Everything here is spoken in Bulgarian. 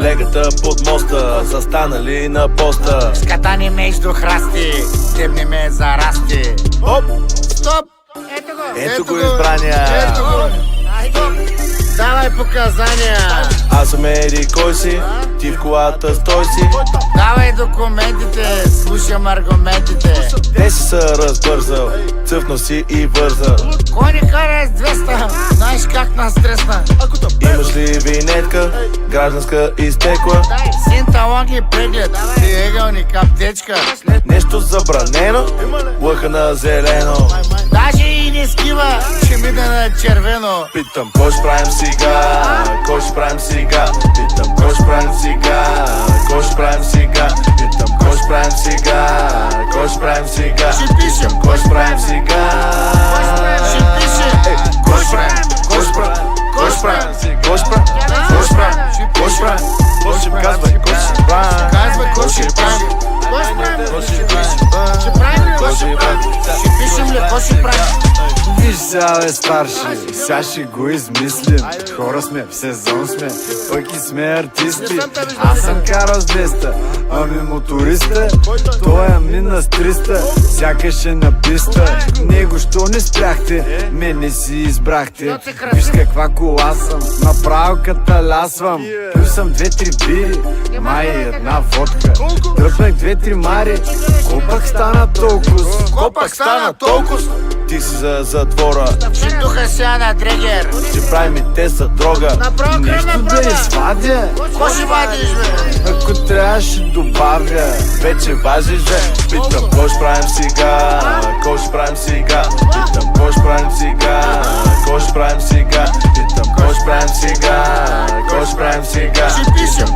Легата под моста, застанали на поста. Скатани между храсти, дебни ме за расти. Оп! Стоп! Ето го избрания. Ето го! Стоп! Давай показания! Аз съм Еди кой си, ти в колата стой си. Давай документите, слушам аргументите. Те си са разбързал, цъфнал си и вързал. Кой ни кара с 200? Знаеш как нас стресна? Имаш ли винетка, гражданска изтекла? Син талонги преглед, триъгълник аптечка. Нещо забранено, лъха на зелено. Даже и не скива, ще мине на червено. Питам, кой ще правим сега? Кой ще правим сега? Питам, кой ще правим сега? Кой ще правим сега? Питам, кой ще правим сега? Кой ще правим сега? Ще пишем, Кой ще правим сега? ще пишем. Кой ще правим? Кой ще правим? Кой ще правим? Кой ще правим? Кой ще правим? Кой ще правим? Кой ще казва? Кой ще правим? Казвай, кой ще правим? Кой ще правим? Ще правим ли? Кой ще правим? Ще пишем ли? Кой ще правим? Виж сега бе старши, сега ще го измислим. Хора сме, в сезон сме, пък и сме артисти. Аз съм карал с 200, ами моториста той е мина с 300, сякаш е на писта. Него що не спряхте, мене си избрахте. Виж каква кола съм, направо каталясвам. Пил съм 2-3 бири, май една водка. Дръпнах 2-3 мари, колпак стана толкова. Копак стана толкова. Ти си за затвора, Ще духа сега на дрегер. ще правим и те за дрога. Направо Нещо да извадя, Кой ще вадиш, бе? ако трябва ще добавя. Вече важиш, бе. Питам, кой ще правим сега? Кой ще правим сега? Питам, кой ще правим сега? Кой ще правим сега? Питам, кой ще правим сега? Кой ще правим сега? Ще пишем,